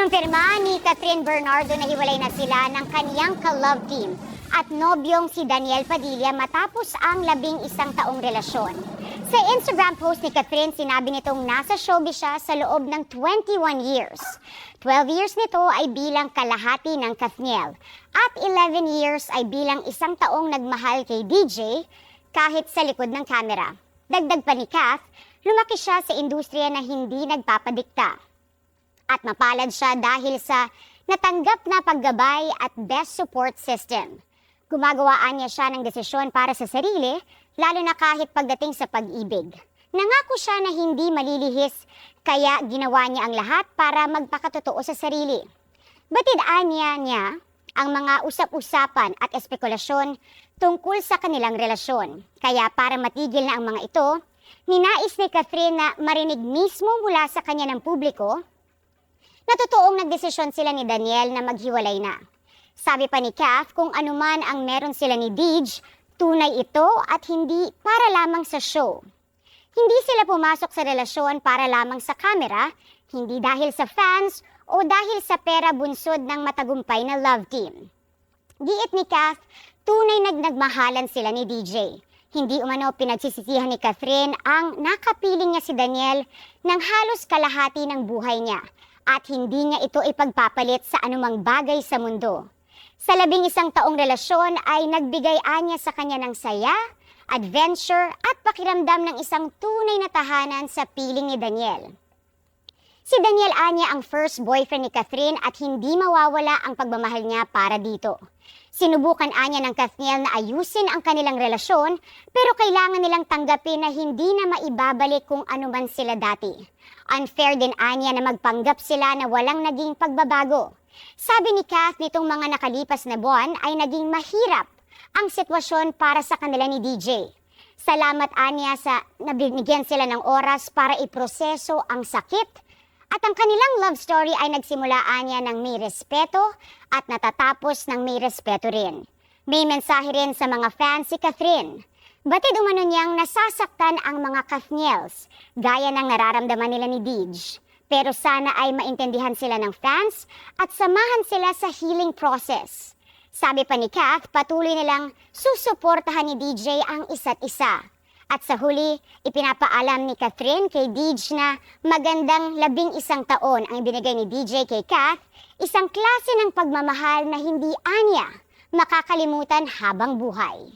Kinumpirma ni Catherine Bernardo na hiwalay na sila ng kaniyang ka-love team at nobyong si Daniel Padilla matapos ang 11 taong relasyon. Sa Instagram post ni Catherine, sinabi nitong nasa showbiz siya sa loob ng 21 years. 12 years nito ay bilang kalahati ng Kathniel at 11 years ay bilang 1 taong nagmahal kay DJ kahit sa likod ng kamera. Dagdag pa ni Kath, lumaki siya sa industriya na hindi nagpapadikta. At mapalad siya dahil sa natanggap na paggabay at best support system. Gumagawaan niya siya ng desisyon para sa sarili, lalo na kahit pagdating sa pag-ibig. Nangako siya na hindi malilihis, kaya ginawa niya ang lahat para magpakatotoo sa sarili. Batid niya ang mga usap-usapan at espekulasyon tungkol sa kanilang relasyon. Kaya para matigil na ang mga ito, ninais ni Catherine na marinig mismo mula sa kanya ng publiko na totoong nagdesisyon sila ni Daniel na maghiwalay na. Sabi pa ni Kath, kung anuman ang meron sila ni Deej, tunay ito at hindi para lamang sa show. Hindi sila pumasok sa relasyon para lamang sa kamera, hindi dahil sa fans o dahil sa pera bunsod ng matagumpay na love team. Giit ni Kath, tunay nagmahalan sila ni DJ. Hindi umano pinagsisisihan ni Catherine ang nakapiling niya si Daniel ng halos kalahati ng buhay niya at hindi niya ito ipagpapalit sa anumang bagay sa mundo. Sa 11 taong relasyon ay nagbigay niya sa kanya ng saya, adventure at pakiramdam ng isang tunay na tahanan sa piling ni Daniel. Si Daniel anya ang first boyfriend ni Catherine at hindi mawawala ang pagmamahal niya para dito. Sinubukan anya ng Kathniel na ayusin ang kanilang relasyon pero kailangan nilang tanggapin na hindi na maibabalik kung ano man sila dati. Unfair din anya na magpanggap sila na walang naging pagbabago. Sabi ni Kath, nitong mga nakalipas na buwan ay naging mahirap ang sitwasyon para sa kanila ni DJ. Salamat anya sa nabigyan sila ng oras para iproseso ang sakit at ang kanilang love story ay nagsimula anya ng may respeto at natatapos ng may respeto rin. May mensahe rin sa mga fans si Catherine. Batid umano niyang nasasaktan ang mga Kathniels, gaya ng nararamdaman nila ni Deej. Pero sana ay maintindihan sila ng fans at samahan sila sa healing process. Sabi pa ni Kath, patuloy nilang susuportahan ni DJ ang isa't isa. At sa huli, ipinapaalam ni Catherine kay Deej na magandang 11 taon ang ibinigay ni DJ kay Kath, isang klase ng pagmamahal na hindi anya makakalimutan habang buhay.